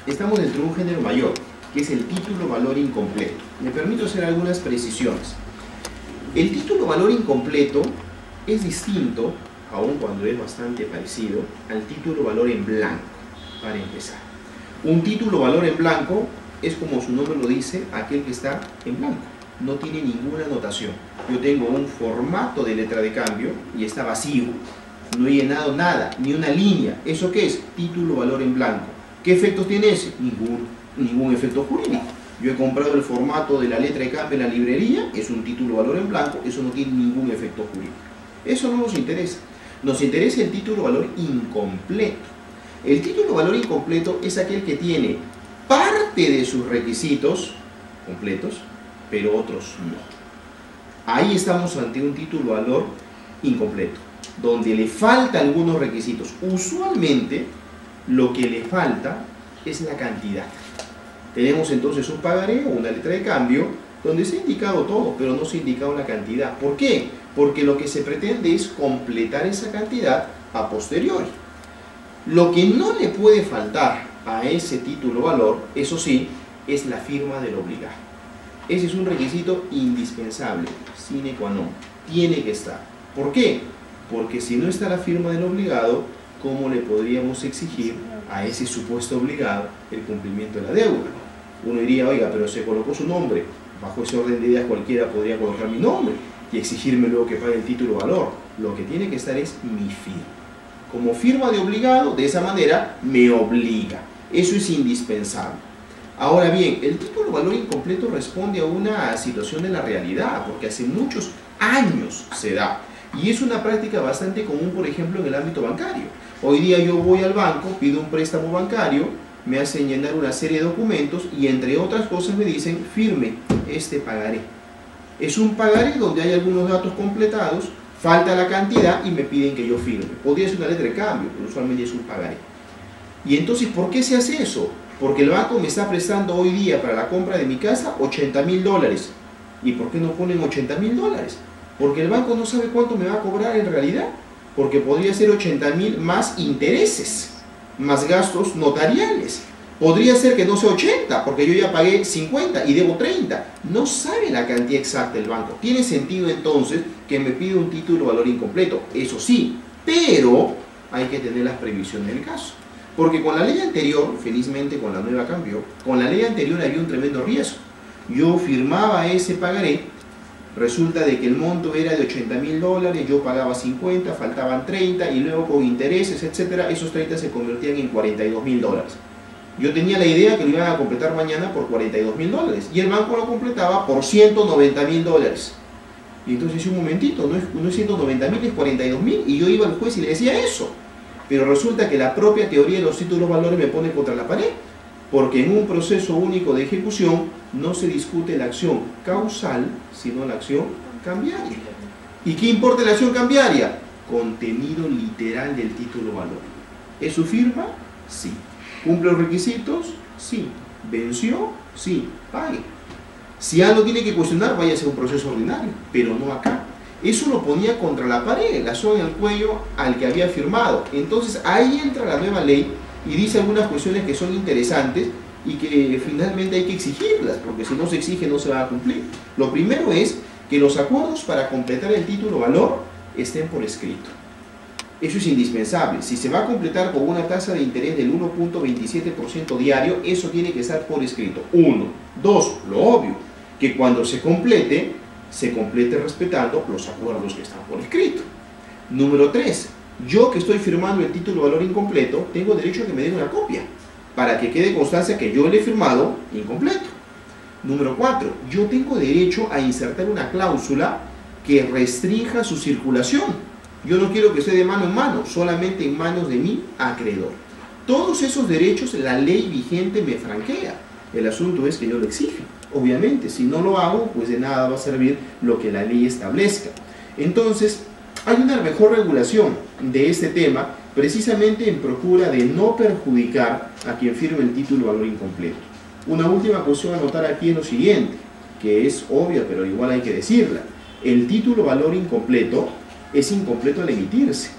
estamos dentro de un género mayor, que es el título-valor incompleto. Me permito hacer algunas precisiones. El título-valor incompleto es distinto, aun cuando es bastante parecido, al título-valor en blanco, para empezar. Un título-valor en blanco es, como su nombre lo dice, aquel que está en blanco. No tiene ninguna anotación. Yo tengo un formato de letra de cambio y está vacío. No he llenado nada, ni una línea. ¿Eso qué es? Título-valor en blanco. ¿Qué efectos tiene ese? Ningún efecto jurídico. Yo he comprado el formato de la letra de cambio en la librería, es un título-valor en blanco, eso no tiene ningún efecto jurídico. Eso no nos interesa. Nos interesa el título-valor incompleto. El título-valor incompleto es aquel que tiene parte de sus requisitos completos, pero otros no. Ahí estamos ante un título-valor incompleto, donde le faltan algunos requisitos. Usualmente, lo que le falta es la cantidad. Tenemos entonces un pagaré o una letra de cambio donde se ha indicado todo, pero no se ha indicado la cantidad. ¿Por qué? Porque lo que se pretende es completar esa cantidad a posteriori. Lo que no le puede faltar a ese título-valor, eso sí, es la firma del obligado. Ese es un requisito indispensable, sine qua non. Tiene que estar. ¿Por qué? Porque si no está la firma del obligado, ¿cómo le podríamos exigir a ese supuesto obligado el cumplimiento de la deuda? Uno diría, oiga, pero se colocó su nombre. Bajo ese orden de ideas cualquiera podría colocar mi nombre y exigirme luego que pague el título-valor. Lo que tiene que estar es mi firma. Como firma de obligado, de esa manera me obliga. Eso es indispensable. Ahora bien, el título-valor incompleto responde a una situación de la realidad, porque hace muchos años se da. Y es una práctica bastante común, por ejemplo, en el ámbito bancario. Hoy día yo voy al banco, pido un préstamo bancario, me hacen llenar una serie de documentos y entre otras cosas me dicen, firme este pagaré. Es un pagaré donde hay algunos datos completados, falta la cantidad y me piden que yo firme. Podría ser una letra de cambio, pero usualmente es un pagaré. Y entonces, ¿por qué se hace eso? Porque el banco me está prestando hoy día para la compra de mi casa $80.000. ¿Y por qué no ponen $80.000? Porque el banco no sabe cuánto me va a cobrar en realidad. Porque podría ser 80.000 más intereses, más gastos notariales. Podría ser que no sea 80, porque yo ya pagué 50 y debo 30. No sabe la cantidad exacta el banco. Tiene sentido entonces que me pida un título-valor incompleto. Eso sí, pero hay que tener las previsiones del caso. Porque con la ley anterior, felizmente con la nueva cambió, con la ley anterior había un tremendo riesgo. Yo firmaba ese pagaré, resulta de que el monto era de $80.000, yo pagaba 50, faltaban 30 y luego con intereses, etcétera, esos 30 se convertían en $42.000. Yo tenía la idea que lo iban a completar mañana por $42.000 y el banco lo completaba por $190.000. Y entonces un momentito, no es 190.000, es 42.000 y yo iba al juez y le decía eso. Pero resulta que la propia teoría de los títulos valores me pone contra la pared, porque en un proceso único de ejecución no se discute la acción causal, sino la acción cambiaria. ¿Y qué importa la acción cambiaria? Contenido literal del título valor. ¿Es su firma? Sí. ¿Cumple los requisitos? Sí. ¿Venció? Sí. Pague. Si algo tiene que cuestionar, vaya a ser un proceso ordinario, pero no acá. Eso lo ponía contra la pared, la soga en el cuello al que había firmado. Entonces ahí entra la nueva ley y dice algunas cuestiones que son interesantes y que finalmente hay que exigirlas, porque si no se exige no se va a cumplir. Lo primero es que los acuerdos para completar el título valor estén por escrito. Eso es indispensable. Si se va a completar con una tasa de interés del 1.27% diario, eso tiene que estar por escrito. 1. 2. Lo obvio, que cuando se complete respetando los acuerdos que están por escrito. Número 3. Yo que estoy firmando el título valor incompleto, tengo derecho a que me den una copia, para que quede constancia que yo le he firmado incompleto. Número 4. Yo tengo derecho a insertar una cláusula que restrinja su circulación. Yo no quiero que esté de mano en mano, solamente en manos de mi acreedor. Todos esos derechos la ley vigente me franquea. El asunto es que yo lo exija. Obviamente, si no lo hago, pues de nada va a servir lo que la ley establezca. Entonces, hay una mejor regulación de este tema, precisamente en procura de no perjudicar a quien firme el título valor incompleto. Una última cuestión a notar aquí es lo siguiente, que es obvia, pero igual hay que decirla. El título valor incompleto es incompleto al emitirse,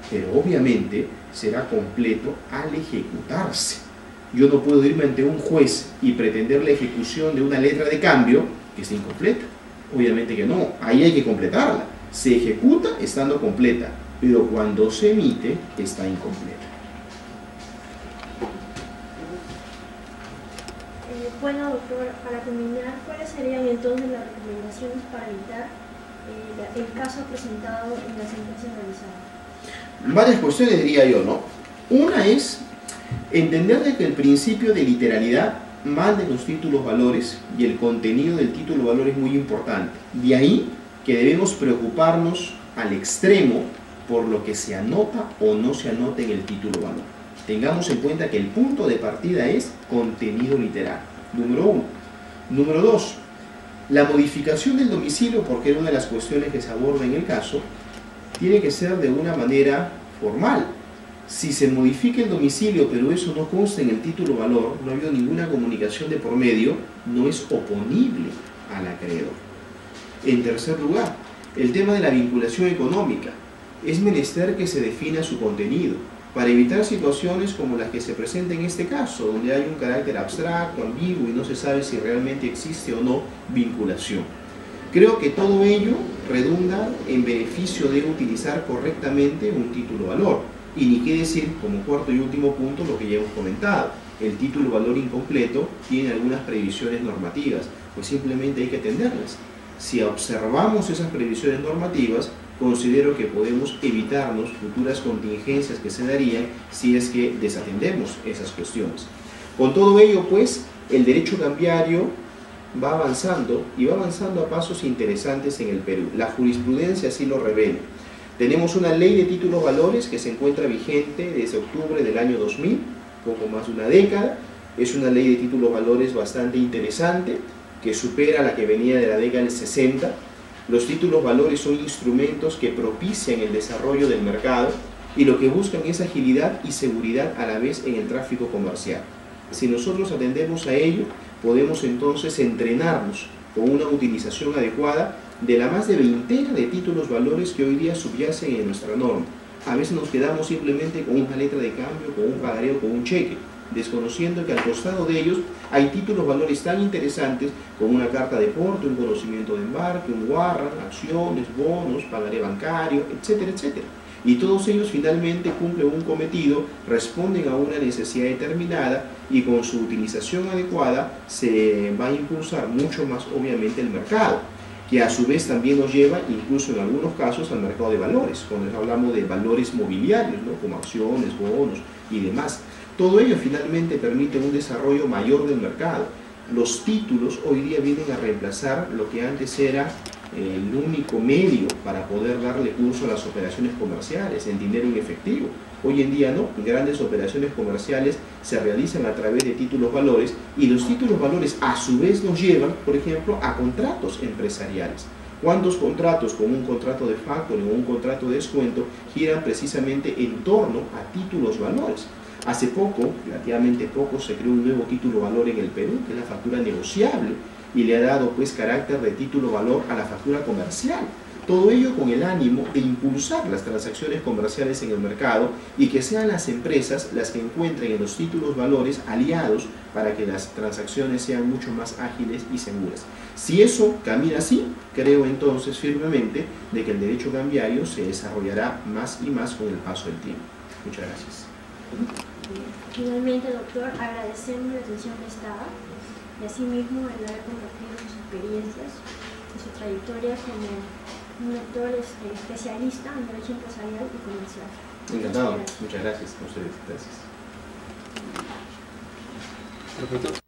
pero obviamente será completo al ejecutarse. Yo no puedo irme ante un juez y pretender la ejecución de una letra de cambio que esté incompleta. Obviamente que no, ahí hay que completarla. Se ejecuta estando completa, pero cuando se emite está incompleta. Bueno, doctor, para terminar, ¿cuáles serían entonces las recomendaciones para evitar el caso presentado en la sentencia realizada? Varias cuestiones diría yo, ¿no? Una es entender de que el principio de literalidad manda en los títulos valores y el contenido del título valor es muy importante. De ahí que debemos preocuparnos al extremo por lo que se anota o no se anota en el título valor. Tengamos en cuenta que el punto de partida es contenido literal, número 1. Número 2, la modificación del domicilio, porque era una de las cuestiones que se aborda en el caso, tiene que ser de una manera formal. Si se modifica el domicilio, pero eso no consta en el título valor, no ha habido ninguna comunicación de por medio, no es oponible al acreedor. En tercer lugar, el tema de la vinculación económica. Es menester que se defina su contenido, para evitar situaciones como las que se presentan en este caso, donde hay un carácter abstracto, ambiguo y no se sabe si realmente existe o no vinculación. Creo que todo ello redunda en beneficio de utilizar correctamente un título valor. Y ni qué decir, como cuarto y último punto, lo que ya hemos comentado. El título valor incompleto tiene algunas previsiones normativas, pues simplemente hay que atenderlas. Si observamos esas previsiones normativas, considero que podemos evitarnos futuras contingencias que se darían si es que desatendemos esas cuestiones. Con todo ello, pues, el derecho cambiario va avanzando y va avanzando a pasos interesantes en el Perú. La jurisprudencia así lo revela. Tenemos una ley de títulos valores que se encuentra vigente desde octubre del año 2000, poco más de una década. Es una ley de títulos valores bastante interesante, que supera la que venía de la década del 60. Los títulos valores son instrumentos que propician el desarrollo del mercado y lo que buscan es agilidad y seguridad a la vez en el tráfico comercial. Si nosotros atendemos a ello, podemos entonces entrenarnos con una utilización adecuada de la más de veintena de títulos valores que hoy día subyacen en nuestra norma. A veces nos quedamos simplemente con una letra de cambio, con un pagaré o con un cheque, desconociendo que al costado de ellos hay títulos valores tan interesantes como una carta de porte, un conocimiento de embarque, un warrant, acciones, bonos, pagaré bancario, etcétera, etcétera. Y todos ellos finalmente cumplen un cometido, responden a una necesidad determinada y con su utilización adecuada se va a impulsar mucho más obviamente el mercado, que a su vez también nos lleva, incluso en algunos casos, al mercado de valores, cuando hablamos de valores mobiliarios, ¿no? Como acciones, bonos y demás. Todo ello finalmente permite un desarrollo mayor del mercado. Los títulos hoy día vienen a reemplazar lo que antes era el único medio para poder darle curso a las operaciones comerciales en dinero en efectivo. Hoy en día no, grandes operaciones comerciales se realizan a través de títulos valores y los títulos valores a su vez nos llevan, por ejemplo, a contratos empresariales. ¿Cuántos contratos, como un contrato de factoring o un contrato de descuento, giran precisamente en torno a títulos valores? Hace poco, relativamente poco, se creó un nuevo título valor en el Perú, que es la factura negociable, y le ha dado pues carácter de título valor a la factura comercial. Todo ello con el ánimo de impulsar las transacciones comerciales en el mercado y que sean las empresas las que encuentren en los títulos valores aliados para que las transacciones sean mucho más ágiles y seguras. Si eso camina así, creo entonces firmemente de que el derecho cambiario se desarrollará más y más con el paso del tiempo. Muchas gracias. Finalmente, doctor, agradecemos la atención prestada y asimismo el haber compartido sus experiencias y su trayectoria como un doctor especialista en derecho empresarial y comercial. Encantado. Muchas gracias a ustedes. Gracias.